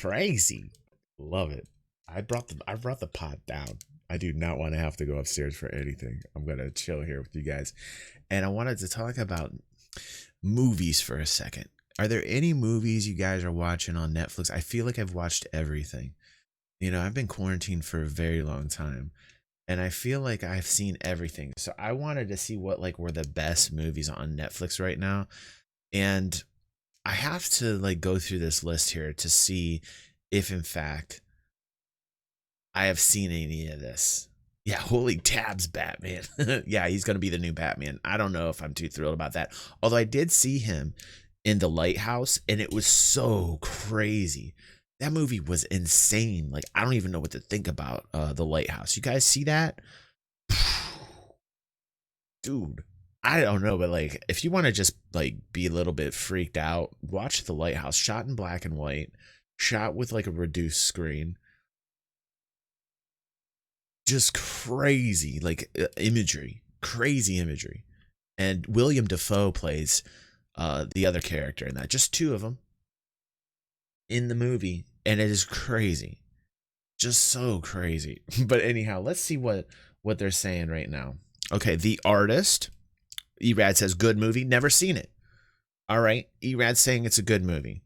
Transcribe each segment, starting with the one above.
crazy. Love it. I brought the pot down. I do not want to have to go upstairs for anything. I'm gonna chill here with you guys. And I wanted to talk about movies for a second. Are there any movies you guys are watching on Netflix? I feel like I've watched everything. I've been quarantined for a very long time, and I feel like I've seen everything. So I wanted to see what like were the best movies on Netflix right now. And I have to like go through this list here to see if in fact I have seen any of this. Yeah, holy tabs, Batman. Yeah, he's going to be the new Batman. I don't know if I'm too thrilled about that. Although I did see him in The Lighthouse, and it was so crazy. That movie was insane. Like, I don't even know what to think about The Lighthouse. You guys see that? Dude, I don't know, but like, if you want to just like be a little bit freaked out, watch The Lighthouse. Shot in black and white, shot with like a reduced screen. Just crazy, like crazy imagery. And William Dafoe plays the other character in that. Just two of them in the movie, and it is crazy, just so crazy. But anyhow, let's see what they're saying right now. Okay, The Artist. Erad says good movie, never seen it. All right, Erad's saying it's a good movie.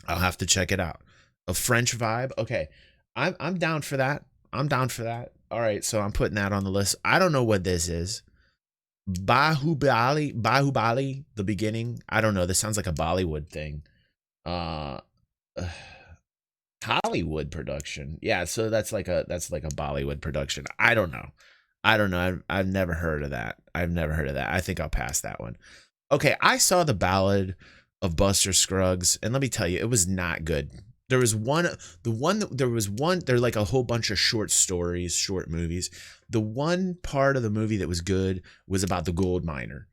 I'll have to check it out. A French Vibe. Okay, I'm down for that. I'm down for that. All right, so I'm putting that on the list. I don't know what this is. Bahubali, the beginning. I don't know. This sounds like a Bollywood thing. Hollywood production. Yeah, so that's like a Bollywood production. I don't know. I've never heard of that. I think I'll pass that one. Okay, I saw The Ballad of Buster Scruggs, and let me tell you, it was not good. There was like a whole bunch of short stories, short movies. The one part of the movie that was good was about the gold miner.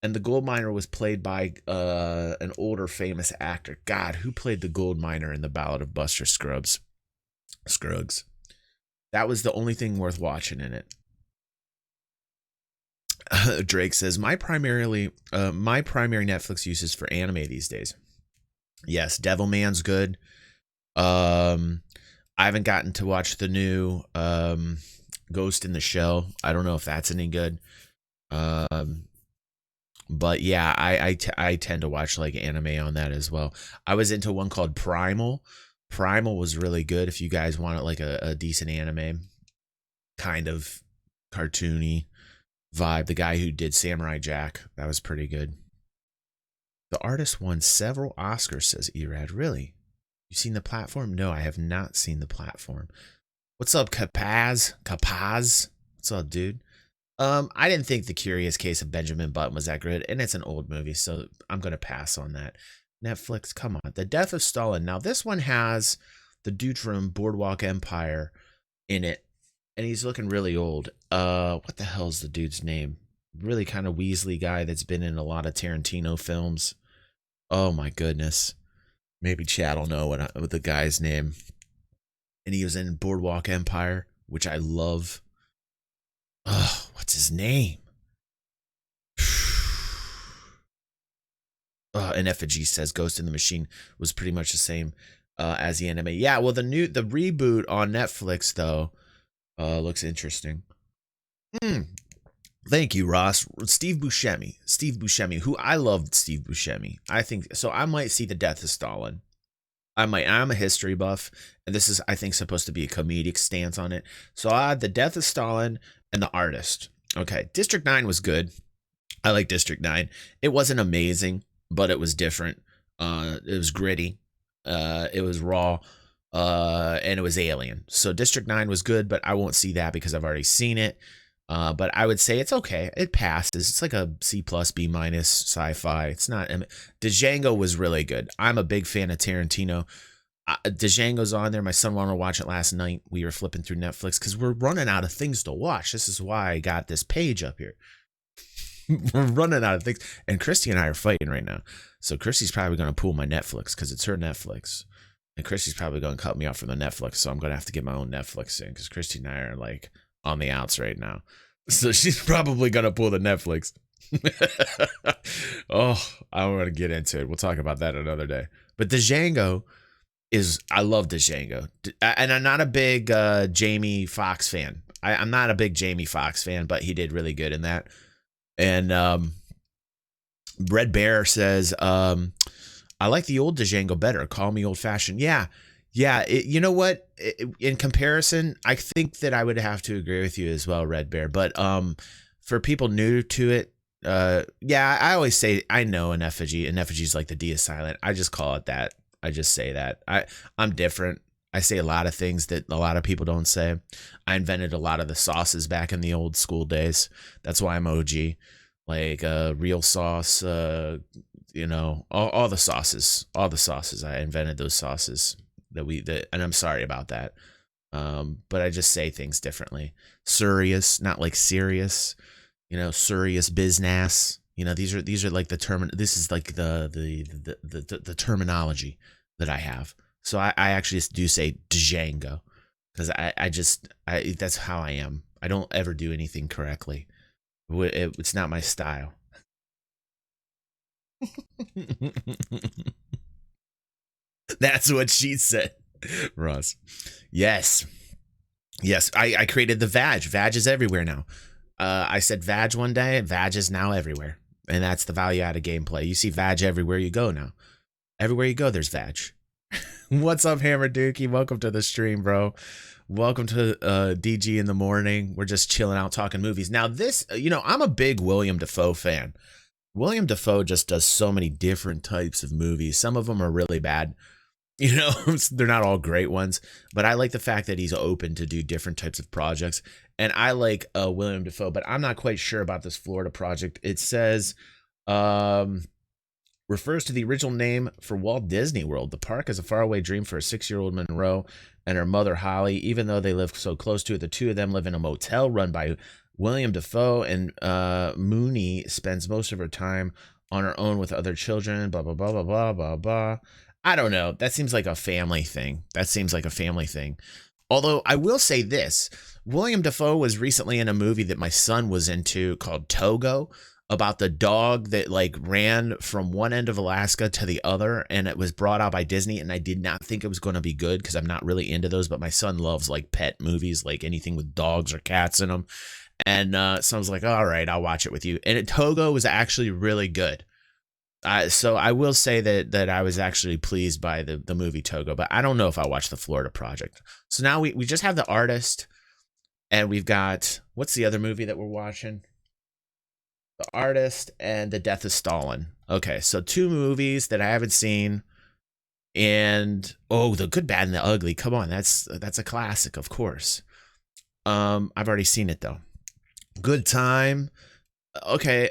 And the gold miner was played by an older famous actor. God, who played the gold miner in The Ballad of Buster Scruggs? That was the only thing worth watching in it. Drake says, my primary Netflix use is for anime these days. Yes, Devilman's good. I haven't gotten to watch the new Ghost in the Shell. I don't know if that's any good. But yeah, I tend to watch like anime on that as well. I was into one called Primal. Primal was really good if you guys wanted like a decent anime, kind of cartoony vibe. The guy who did Samurai Jack, that was pretty good. The Artist won several Oscars, says Erad. Really? You seen The Platform? No, I have not seen The Platform. What's up, Capaz? What's up, dude? I didn't think The Curious Case of Benjamin Button was that good, and it's an old movie, so I'm going to pass on that. Netflix, come on. The Death of Stalin. Now, this one has the dude from Boardwalk Empire in it, and he's looking really old. What the hell's the dude's name? Really kind of Weasley guy that's been in a lot of Tarantino films. Oh my goodness. Maybe Chad will know what the guy's name. And he was in Boardwalk Empire, which I love. Oh, what's his name? And Effigy says Ghost in the Machine was pretty much the same as the anime. Yeah, well, the reboot on Netflix though looks interesting. Thank you, Ross. Steve Buscemi, who I loved Steve Buscemi. I think so. I might see The Death of Stalin. I'm a history buff, and this is, I think, supposed to be a comedic stance on it. So I had The Death of Stalin and The Artist. Okay, District 9 was good. I like District 9. It wasn't amazing, but it was different. It was gritty. It was raw. And it was alien. So District 9 was good, but I won't see that because I've already seen it. But I would say it's okay. It passes. It's like a C+, B- sci-fi. It's not. Django was really good. I'm a big fan of Tarantino. Django's on there. My son wanted to watch it last night. We were flipping through Netflix because we're running out of things to watch. This is why I got this page up here. We're running out of things. And Christy and I are fighting right now. So Christy's probably going to pull my Netflix because it's her Netflix. And Christy's probably going to cut me off from the Netflix. So I'm going to have to get my own Netflix in because Christy and I are like on the outs right now. So she's probably going to pull the Netflix. Oh, I don't want to get into it. We'll talk about that another day. But Django, I love Django, and I'm not a big Jamie Foxx fan. I'm not a big Jamie Foxx fan, but he did really good in that. And Red Bear says, I like the old Django better. Call me old fashioned. Yeah. You know what? In comparison, I think that I would have to agree with you as well, Red Bear. But for people new to it, yeah, I always say I know an effigy. An effigy is like the D is silent. I just call it that. I just say that. I'm different. I say a lot of things that a lot of people don't say. I invented a lot of the sauces back in the old school days. That's why I'm OG. Like real sauce, you know, all the sauces. I invented those sauces and I'm sorry about that. But I just say things differently. Serious, not like serious. You know, serious business. You know, these are like the term. This is like the terminology that I have. So I actually just do say Django because I that's how I am. I don't ever do anything correctly. It's not my style. That's what she said, Ross. Yes. I created the Vag. Vag is everywhere now. I said Vag one day, and Vag is now everywhere. And that's the value out of gameplay. You see Vag everywhere you go now. Everywhere you go, there's Vag. What's up, Hammer Dookie? Welcome to the stream, bro. Welcome to DG in the morning. We're just chilling out talking movies. Now this, you know, I'm a big William Dafoe fan. William Dafoe just does so many different types of movies. Some of them are really bad. You know, they're not all great ones, but I like the fact that he's open to do different types of projects. And I like William Dafoe, but I'm not quite sure about this Florida project. It says, refers to the original name for Walt Disney World. The park is a faraway dream for a 6-year-old Monroe and her mother, Holly. Even though they live so close to it, the two of them live in a motel run by William Dafoe, and Mooney spends most of her time on her own with other children, blah, blah, blah, blah, blah, blah, blah. I don't know. That seems like a family thing. Although I will say this, William Dafoe was recently in a movie that my son was into called Togo, about the dog that like ran from one end of Alaska to the other, and it was brought out by Disney, and I did not think it was going to be good because I'm not really into those, but my son loves like pet movies, like anything with dogs or cats in them. And so I was like, all right, I'll watch it with you. And Togo was actually really good. So I will say that I was actually pleased by the movie Togo, but I don't know if I watched the Florida Project. So now we just have The Artist, and we've got, what's the other movie that we're watching? The Artist and The Death of Stalin. Okay, so 2 movies that I haven't seen. And The Good, Bad, and the Ugly. Come on, that's a classic, of course. I've already seen it though. Good Time. Okay,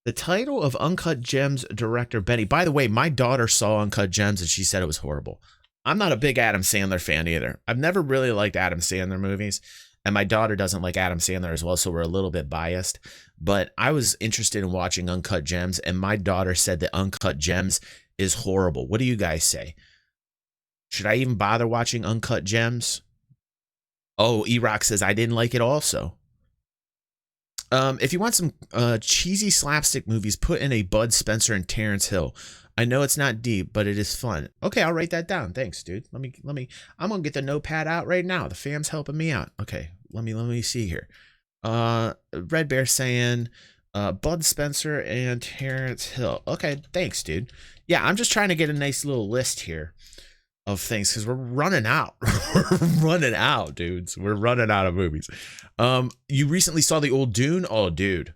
the title of Uncut Gems director Benny. By the way, my daughter saw Uncut Gems and she said it was horrible. I'm not a big Adam Sandler fan either. I've never really liked Adam Sandler movies. And my daughter doesn't like Adam Sandler as well, so we're a little bit biased. But I was interested in watching Uncut Gems, and my daughter said that Uncut Gems is horrible. What do you guys say? Should I even bother watching Uncut Gems? Oh, E-Rock says I didn't like it also. If you want some cheesy slapstick movies, put in a Bud Spencer and Terrence Hill. I know it's not deep, but it is fun. Okay, I'll write that down. Thanks, dude. Let me. I'm gonna get the notepad out right now. The fam's helping me out. Okay, let me see here. Red Bear saying, Bud Spencer and Terrence Hill. Okay, thanks, dude. Yeah, I'm just trying to get a nice little list here of things because we're running out. We're running out, dudes. We're running out of movies. You recently saw the old Dune? Oh, dude.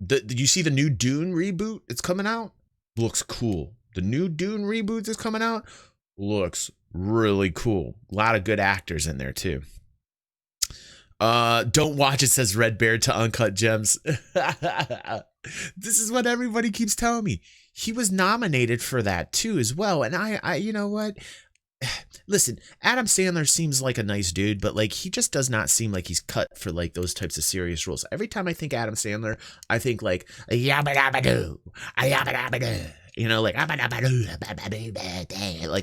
Did you see the new Dune reboot? It's coming out. Looks cool. The new Dune reboot is coming out. Looks really cool. A lot of good actors in there too. Don't watch it, says Red Bear to Uncut Gems. This is what everybody keeps telling me. He was nominated for that too as well. And I you know what? Listen, Adam Sandler seems like a nice dude, but like he just does not seem like he's cut for like those types of serious roles. Every time I think Adam Sandler, I think like yabba dabba doo, yabba dabba doo. you know, like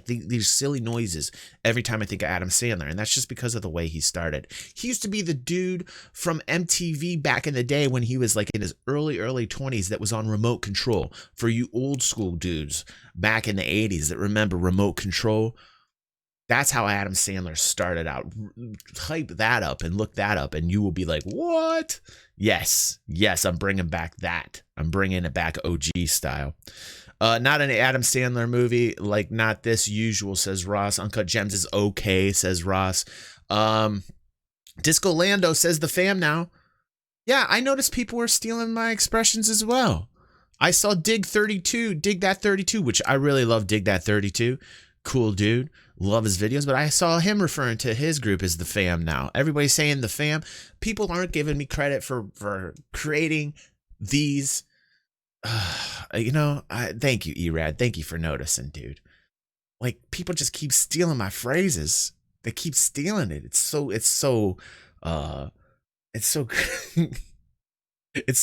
these silly noises every time I think of Adam Sandler, and that's just because of the way he started. He used to be the dude from MTV back in the day when he was like in his early 20s that was on Remote Control. For you old school dudes back in the 80s that remember Remote Control, that's how Adam Sandler started out. Hype that up and look that up, and you will be like, what? Yes, I'm bringing back that. I'm bringing it back OG style. Not an Adam Sandler movie, like not this usual, says Ross. Uncut Gems is okay, says Ross. Disco Lando says the fam now. Yeah, I noticed people were stealing my expressions as well. I saw Dig That 32, which I really love. Dig That 32. Cool dude. Love his videos, but I saw him referring to his group as the fam now. Everybody's saying the fam. People aren't giving me credit for creating these. Thank you, Erad. Thank you for noticing, dude. Like, people just keep stealing my phrases. They keep stealing it. It's so it's so it's so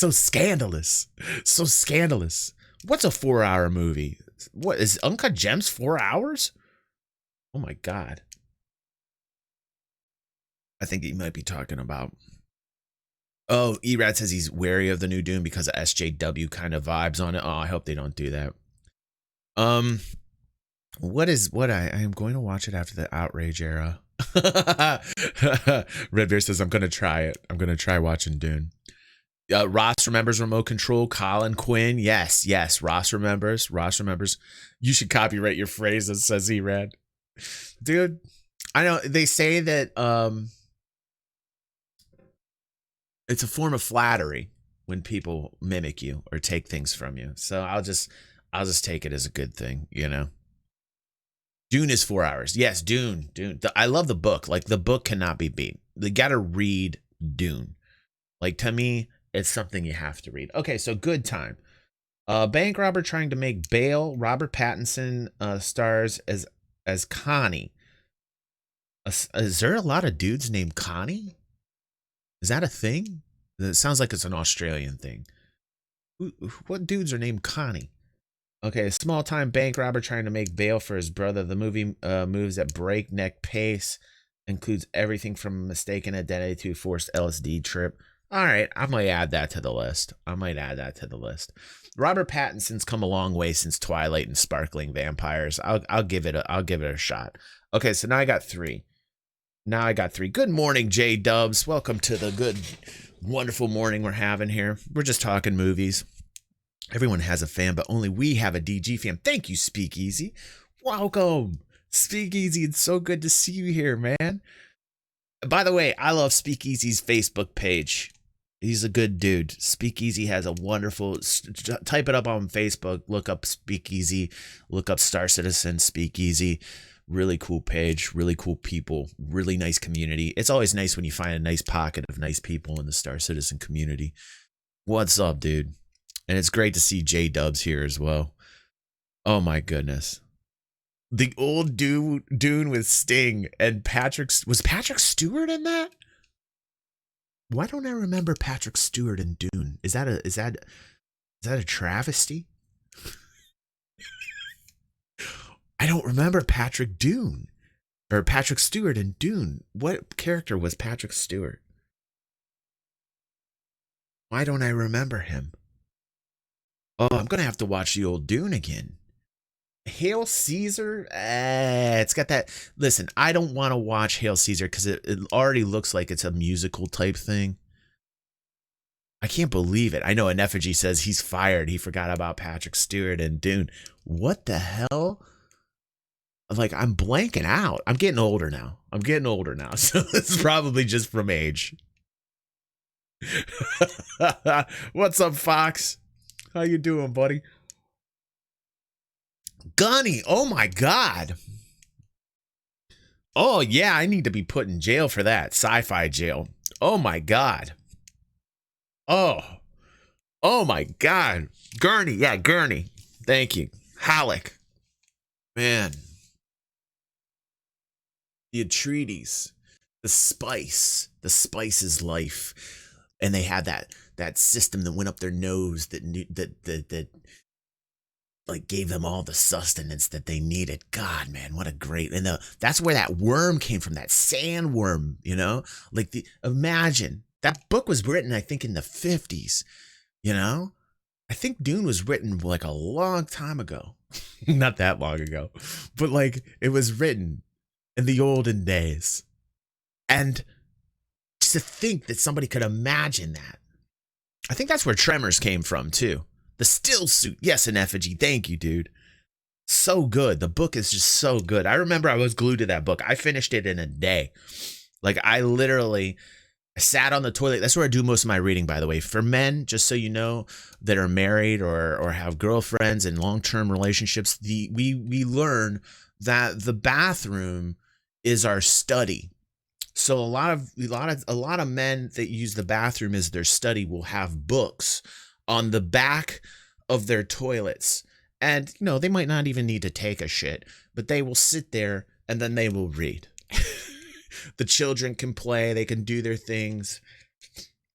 scandalous. So scandalous. What's a 4-hour movie? What is Uncut Gems 4 hours? Oh my God. I think he might be talking about. Oh, Erad says he's wary of the new Dune because of SJW kind of vibes on it. Oh, I hope they don't do that. What I am going to watch it after the outrage era. Red Bear says I'm gonna try it. I'm gonna try watching Dune. Ross remembers Remote Control. Colin Quinn. Yes. Ross remembers. You should copyright your phrases, says Erad. Dude, I know they say that it's a form of flattery when people mimic you or take things from you. So I'll just take it as a good thing, you know. Dune is 4 hours. Yes, Dune. I love the book. Like, the book cannot be beat. You got to read Dune. Like, to me, it's something you have to read. Okay, so Good Time. Bank robber trying to make bail. Robert Pattinson stars as Connie. Is there a lot of dudes named Connie? Is that a thing? It sounds like it's an Australian thing. What dudes are named Connie? Okay, a small-time bank robber trying to make bail for his brother. The movie moves at breakneck pace, includes everything from mistaken identity to forced LSD trip. All right, I might add that to the list. Robert Pattinson's come a long way since Twilight and Sparkling Vampires. I'll give it a shot. Okay, so now I got three. Good morning, JDubs. Welcome to the good, wonderful morning we're having here. We're just talking movies. Everyone has a fan, but only we have a DG fan. Thank you, Speakeasy. Welcome, Speakeasy. It's so good to see you here, man. By the way, I love Speakeasy's Facebook page. He's a good dude. Speakeasy has a wonderful, type it up on Facebook, look up Speakeasy, look up Star Citizen Speakeasy. Really cool page, really cool people, really nice community. It's always nice when you find a nice pocket of nice people in the Star Citizen community. What's up, dude? And it's great to see JDubs here as well. Oh my goodness. The old Dune with Sting and was Patrick Stewart in that? Why don't I remember Patrick Stewart in Dune? Is that a travesty? I don't remember Patrick Stewart in Dune. What character was Patrick Stewart? Why don't I remember him? Oh, I'm going to have to watch the old Dune again. Hail Caesar? It's got that. Listen, I don't want to watch Hail Caesar because it already looks like it's a musical type thing. I can't believe it. I know an effigy says he's fired. He forgot about Patrick Stewart and Dune. What the hell? Like, I'm blanking out. I'm getting older now. So it's probably just from age. What's up, Fox? How you doing, buddy? Gunny, oh my God. Oh yeah, I need to be put in jail for that. Sci-fi jail. Oh my God. Oh my God. Gurney, yeah, Gurney. Thank you. Halleck. Man. The Atreides. The spice is life. And they had that system that went up their nose that like gave them all the sustenance that they needed. God, man, what a great, and that's where that worm came from, that sandworm, you know? Like imagine that book was written, I think, in the 50s, you know? I think Dune was written like a long time ago. Not that long ago, but like it was written in the olden days. And just to think that somebody could imagine that. I think that's where Tremors came from too. The still suit. Yes, an effigy. Thank you, dude. So good. The book is just so good. I remember I was glued to that book. I finished it in a day. Like I literally sat on the toilet. That's where I do most of my reading, by the way. For men, just so you know, that are married or have girlfriends and long-term relationships, we learn that the bathroom is our study. So a lot of men that use the bathroom as their study will have books on the back of their toilets. And, you know, they might not even need to take a shit, but they will sit there and then they will read. The children can play, they can do their things.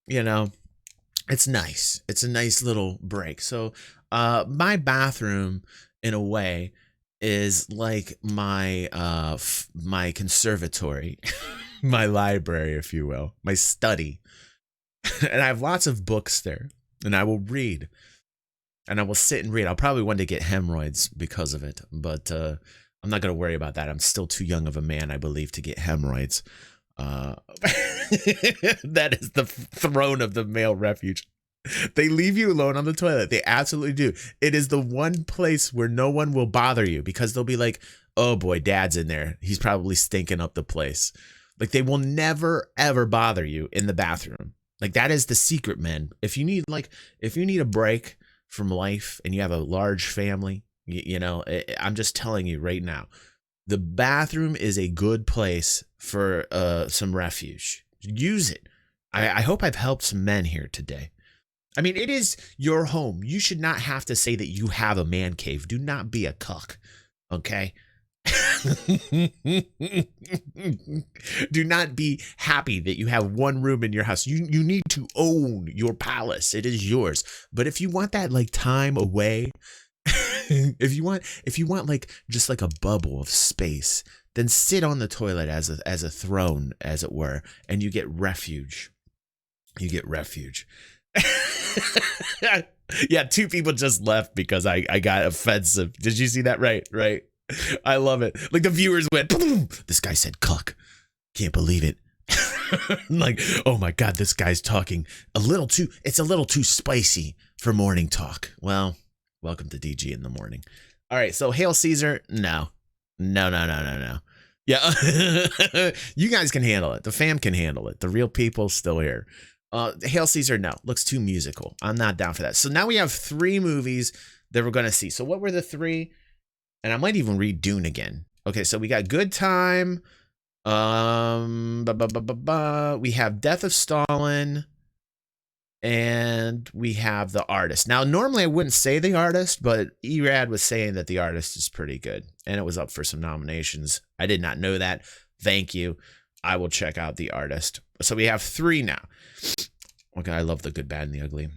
You know, it's nice. It's a nice little break. So my bathroom, in a way, is like my my conservatory, my library, if you will, my study. And I have lots of books there. And I will read, and I will sit and read. I'll probably one day get hemorrhoids because of it, but I'm not going to worry about that. I'm still too young of a man, I believe, to get hemorrhoids. That is the throne of the male refuge. They leave you alone on the toilet. They absolutely do. It is the one place where no one will bother you because they'll be like, oh boy, dad's in there. He's probably stinking up the place. Like they will never, ever bother you in the bathroom. Like that is the secret, men. If you need a break from life and you have a large family, you know, I'm just telling you right now, the bathroom is a good place for some refuge. Use it. I hope I've helped some men here today. I mean, it is your home. You should not have to say that you have a man cave. Do not be a cuck. Okay? Do not be happy that you have one room in your house. You need to own your palace. It is yours. But if you want that like time away, if you want like just like a bubble of space, then sit on the toilet as a throne, as it were, and you get refuge. You get refuge. Yeah, 2 people just left because I got offensive. Did you see that? Right. I love it. Like the viewers went, boom. This guy said cuck. Can't believe it. Like, oh my God, this guy's talking it's a little too spicy for morning talk. Well, welcome to DG in the morning. All right, so Hail Caesar, no. Yeah, you guys can handle it. The fam can handle it. The real people still here. Hail Caesar, no. Looks too musical. I'm not down for that. So now we have 3 movies that we're going to see. So what were the 3? And I might even read Dune again. Okay, so we got Good Time. We have Death of Stalin. And we have The Artist. Now, normally I wouldn't say The Artist, but Erad was saying that The Artist is pretty good. And it was up for some nominations. I did not know that. Thank you. I will check out The Artist. So we have 3 now. Okay, I love The Good, Bad, and the Ugly.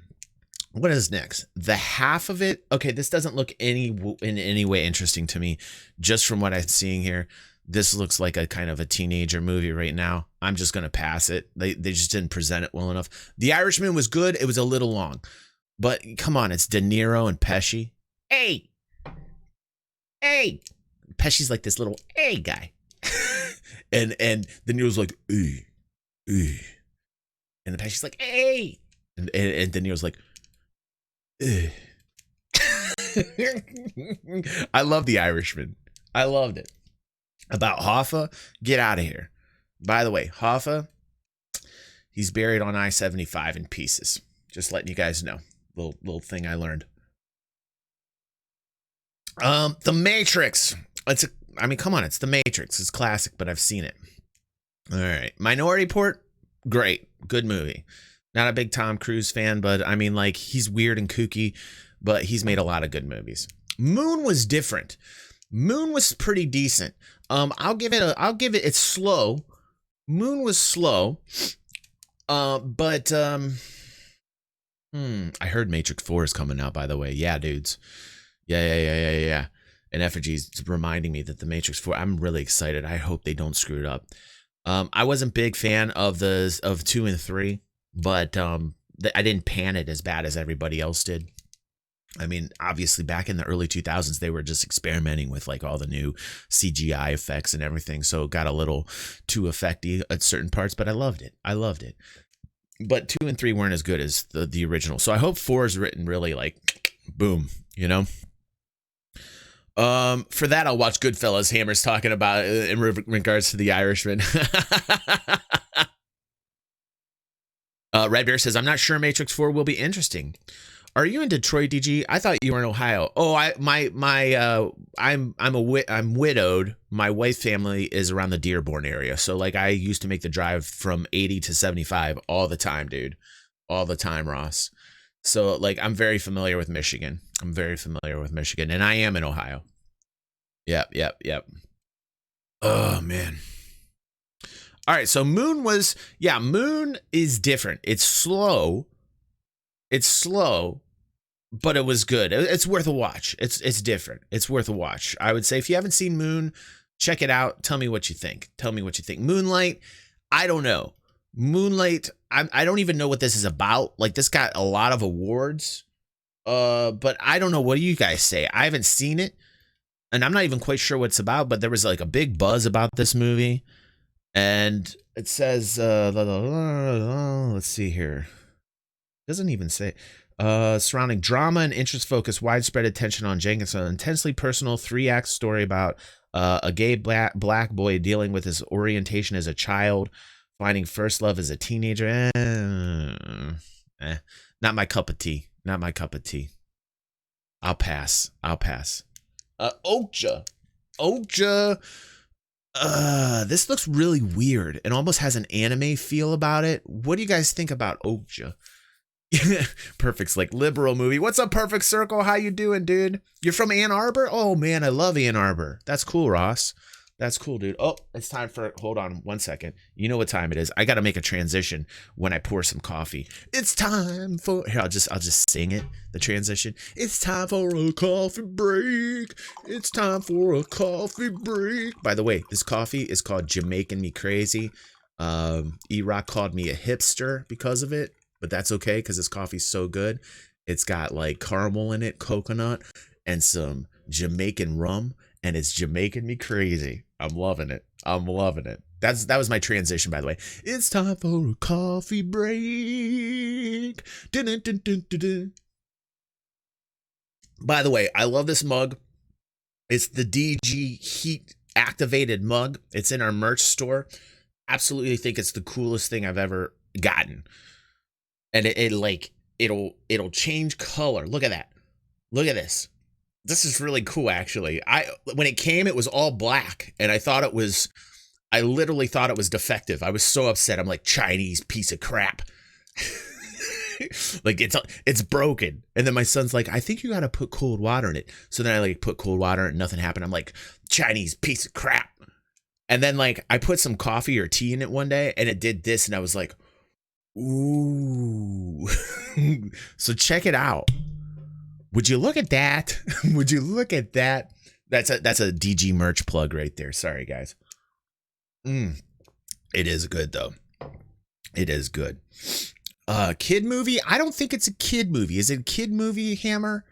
What is next? The half of it. Okay, this doesn't look in any way interesting to me. Just from what I'm seeing here, this looks like a kind of a teenager movie right now. I'm just going to pass it. They just didn't present it well enough. The Irishman was good. It was a little long. But come on, it's De Niro and Pesci. Hey! Pesci's like this little guy. and De Niro's like, hey. And Pesci's like, hey! And De Niro's like, I love The Irishman. I loved it. About Hoffa, get out of here. By the way, Hoffa, he's buried on I-75 in pieces. Just letting you guys know. Little thing I learned. The Matrix. Come on, it's The Matrix. It's classic, but I've seen it. All right. Minority Report, great. Good movie. Not a big Tom Cruise fan, but I mean, like, he's weird and kooky, but he's made a lot of good movies. Moon was different. Moon was pretty decent. I'll give it, it's slow. Moon was slow. But I heard Matrix 4 is coming out, by the way. Yeah, dudes. Yeah. And Effigy's reminding me that the Matrix 4, I'm really excited. I hope they don't screw it up. I wasn't a big fan of 2 and 3, but I didn't pan it as bad as everybody else did. I mean, obviously back in the early 2000s, they were just experimenting with like all the new CGI effects and everything. So it got a little too effecty at certain parts, but I loved it. But 2 and 3 weren't as good as the original. So I hope 4 is written really like boom, you know? For that, I'll watch Goodfellas. Hammer's talking about in regards to the Irishman. Red Bear says, I'm not sure Matrix 4 will be interesting. Are you in Detroit, DG? I thought you were in Ohio. Oh, I'm widowed. My wife's family is around the Dearborn area. So like I used to make the drive from 80 to 75 all the time, dude. All the time, Ross. So like I'm very familiar with Michigan. And I am in Ohio. Yep. Oh man. All right, so Moon is different. It's slow, but it was good. It's worth a watch. It's different. It's worth a watch. I would say if you haven't seen Moon, check it out. Tell me what you think. Moonlight, I don't know. I don't even know what this is about. Like this got a lot of awards, but I don't know. What do you guys say? I haven't seen it, and I'm not even quite sure what it's about. But there was like a big buzz about this movie, and it says, let's see here. It doesn't even say. Surrounding drama and interest-focused, widespread attention on Jenkins, an intensely personal 3-act story about a gay black boy dealing with his orientation as a child, finding first love as a teenager. Not my cup of tea. I'll pass. OKTA. This looks really weird. It almost has an anime feel about it. What do you guys think about OKTA? Perfect's like liberal movie. What's up, Perfect Circle? How you doing, dude? You're from Ann Arbor? Oh man, I love Ann Arbor. That's cool, Ross. That's cool, dude. Oh, it's time for, hold on 1 second. You know what time it is. I got to make a transition when I pour some coffee. It's time for, here, I'll just sing it, the transition. It's time for a coffee break. By the way, this coffee is called Jamaican Me Crazy. E-Rock called me a hipster because of it. But that's okay because this coffee's so good. It's got like caramel in it, coconut, and some Jamaican rum, and it's Jamaican Me Crazy. I'm loving it. That was my transition, by the way. It's time for a coffee break. Dun, dun, dun, dun, dun, dun. By the way, I love this mug. It's the DG Heat activated mug. It's in our merch store. Absolutely think it's the coolest thing I've ever gotten. And it'll change color. Look at that. Look at this. This is really cool, actually. When it came, it was all black, and I literally thought it was defective. I was so upset. I'm like, Chinese piece of crap. Like it's broken. And then my son's like, I think you got to put cold water in it. So then I like put cold water and nothing happened. I'm like, Chinese piece of crap. And then like I put some coffee or tea in it one day, and it did this, and I was like, ooh. So check it out. Would you look at that? That's a DG merch plug right there. Sorry, guys. It is good though. It is good. Kid movie? I don't think it's a kid movie. Is it a kid movie, Hammer?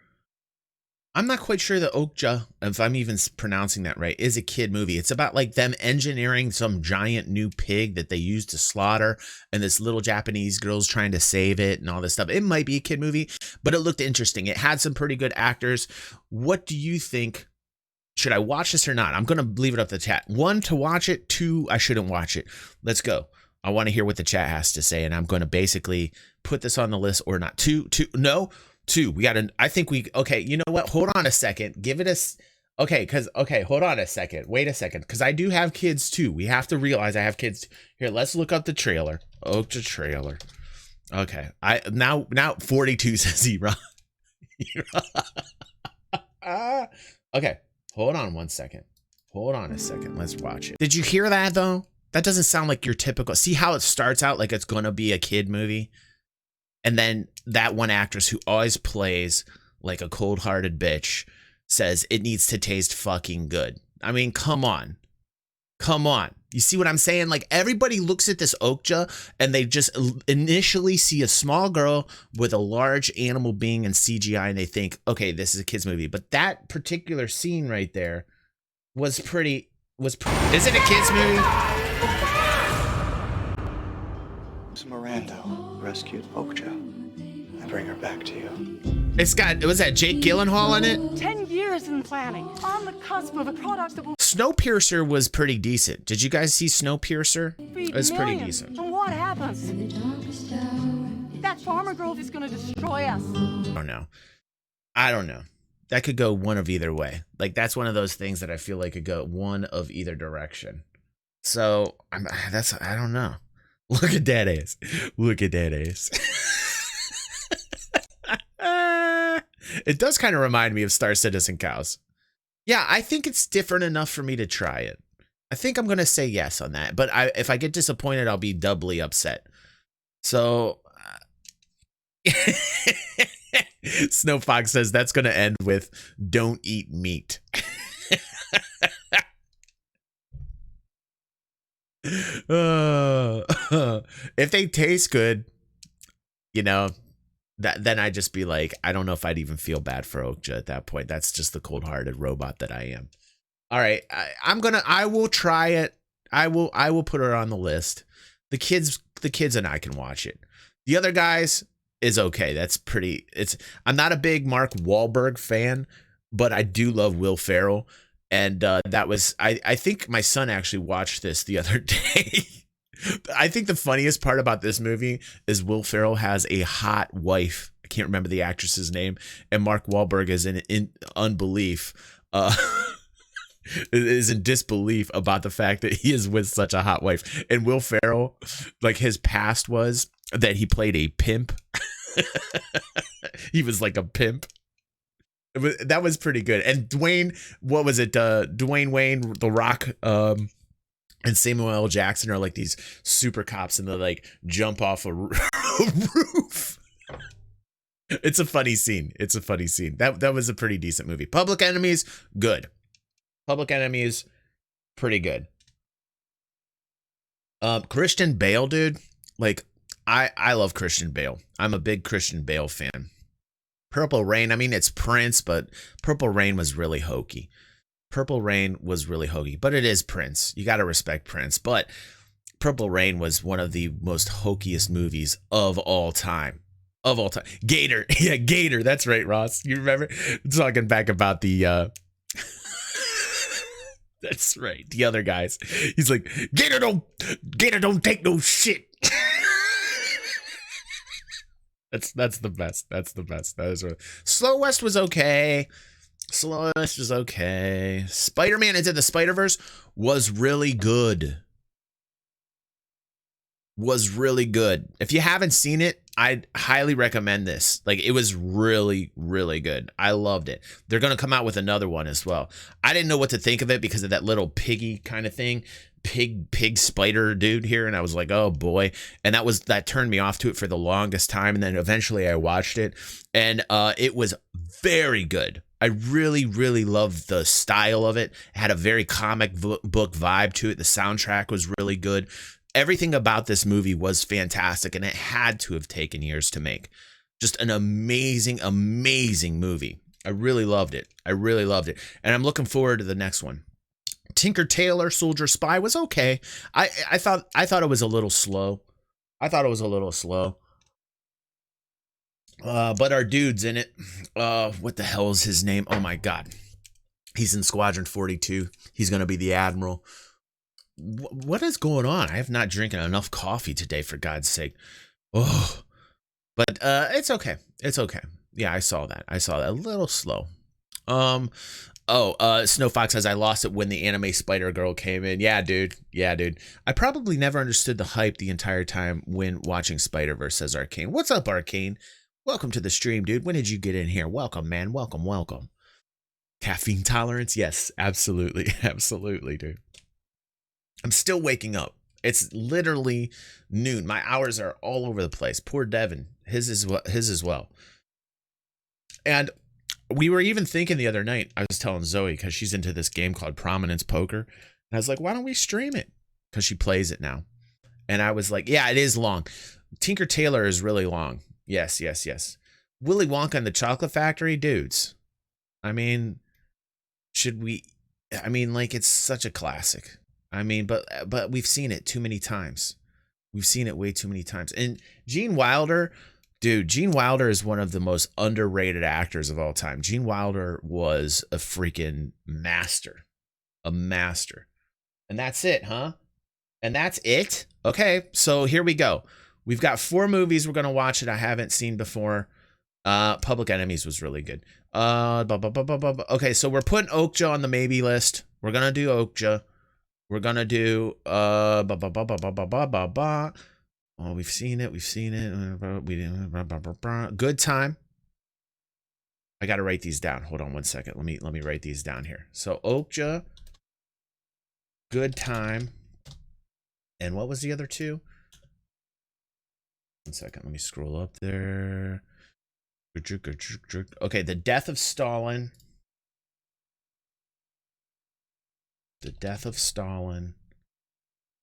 I'm not quite sure that OKTA, if I'm even pronouncing that right, is a kid movie. It's about like them engineering some giant new pig that they used to slaughter, and this little Japanese girl's trying to save it and all this stuff. It might be a kid movie, but it looked interesting. It had some pretty good actors. What do you think? Should I watch this or not? I'm going to leave it up to the chat. 1, to watch it. 2, I shouldn't watch it. Let's go. I want to hear what the chat has to say, and I'm going to basically put this on the list or not. 2, no. 2, okay, you know what? Hold on a second. Hold on a second. Wait a second. Because I do have kids too. We have to realize I have kids. Here, let's look up the trailer. OKTA trailer. Okay. Now 42 says Zero. Okay. Hold on 1 second. Hold on a second. Let's watch it. Did you hear that though? That doesn't sound like your typical. See how it starts out like it's going to be a kid movie? And then that one actress who always plays like a cold-hearted bitch says it needs to taste fucking good. I mean, come on. Come on. You see what I'm saying? Like, everybody looks at this OKTA and they just initially see a small girl with a large animal being in CGI and they think, okay, this is a kid's movie. But that particular scene right there was pretty, is it a kid's movie? Miranda rescued OKTA. I bring her back to you. It's got, was that Jake Gyllenhaal in it? 10 years in planning, on the cusp of a product that will Snowpiercer was pretty decent. Did you guys see Snowpiercer? feed It was pretty millions. decent. And what happens? That farmer girl is going to destroy us. I don't know. That could go one of either way. Like, that's one of those things that I feel like could go one of either direction. So I don't know. Look at that ass. Look at that ass. It does kind of remind me of Star Citizen Cows. Yeah, I think it's different enough for me to try it. I think I'm going to say yes on that. But if I get disappointed, I'll be doubly upset. So Snow Fox says that's going to end with don't eat meat. If they taste good, you know, then I'd just be like, I don't know if I'd even feel bad for OKTA at that point. That's just the cold-hearted robot that I am. All right, I will try it. I will put her on the list. The kids and I can watch it. The other guys is okay. That's pretty. I'm not a big Mark Wahlberg fan, but I do love Will Ferrell. And that was, I think my son actually watched this the other day. I think the funniest part about this movie is Will Ferrell has a hot wife. I can't remember the actress's name. And Mark Wahlberg is in unbelief, is in disbelief about the fact that he is with such a hot wife. And Will Ferrell, like, his past was that he played a pimp. He was like a pimp. That was pretty good. And Dwayne, what was it? Dwayne Wayne, The Rock, and Samuel L. Jackson are like these super cops, and they like jump off a roof. It's a funny scene. That was a pretty decent movie. Public Enemies, good. Public Enemies, pretty good. Christian Bale, dude. Like, I love Christian Bale. I'm a big Christian Bale fan. Purple Rain, I mean, it's Prince, but Purple Rain was really hokey. But it is Prince. You got to respect Prince. But Purple Rain was one of the most hokiest movies of all time. Gator. Yeah, Gator. That's right, Ross. You remember? Talking back about the... That's right. The other guys. He's like, Gator don't take no shit. That's the best. That is what... Slow West was okay. Spider-Man Into the SpiderVerse was really good. If you haven't seen it, I'd highly recommend this. Like, it was really, really good. I loved it. They're going to come out with another one as well. I didn't know what to think of it because of that little piggy kind of thing. Pig spider dude here, and I was like, oh boy. And that turned me off to it for the longest time, and then eventually I watched it, and it was very good. I really, really loved the style of it. It had a very comic book vibe to it. The soundtrack was really good. Everything about this movie was fantastic, and it had to have taken years to make. Just an amazing, amazing movie. I really loved it. And I'm looking forward to the next one. Tinker Tailor Soldier Spy was okay. I thought it was a little slow. But our dude's in it. What the hell is his name? Oh my God. He's in Squadron 42. He's going to be the Admiral. What is going on? I have not drinking enough coffee today, for God's sake. Oh, but it's okay. Yeah, I saw that. A little slow. Snow Fox says, I lost it when the anime SpiderGirl came in. Yeah, dude. I probably never understood the hype the entire time when watching SpiderVerse, says Arcane. What's up, Arcane? Welcome to the stream, dude. When did you get in here? Welcome, man. Welcome. Caffeine tolerance? Yes, absolutely. Absolutely, dude. I'm still waking up. It's literally noon. My hours are all over the place. Poor Devin. His as well. And We were even thinking the other night, I was telling Zoe, because she's into this game called Prominence Poker. And I was like, why don't we stream it? Because she plays it now. And I was like, yeah, it is long. Tinker Tailor is really long. Yes, yes, yes. Willy Wonka and the Chocolate Factory, dudes. I mean, should we? I mean, like, it's such a classic. I mean, but we've seen it too many times. We've seen it way too many times. And Gene Wilder, dude, Gene Wilder is one of the most underrated actors of all time. Gene Wilder was a freaking master. A master. And that's it, huh? And that's it? Okay, so here we go. We've got 4 movies we're going to watch that I haven't seen before. Public Enemies was really good. Okay, so we're putting Okja on the maybe list. We're going to do Okja. We're going to do... Oh, we've seen it. We've seen it. Good Time. I got to write these down. Hold on one second. Let me write these down here. So Okja, Good Time, and what was the other 2? 1 second. Let me scroll up there. Okay, The Death of Stalin. The Death of Stalin.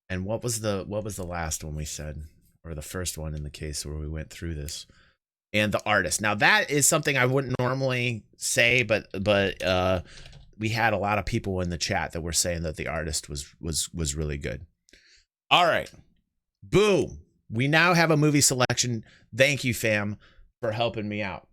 And what was the last one we said, or the first one in the case where we went through this? And The Artist. Now that is something I wouldn't normally say, but we had a lot of people in the chat that were saying that The Artist was really good. All right. Boom. We now have a movie selection. Thank you, fam, for helping me out.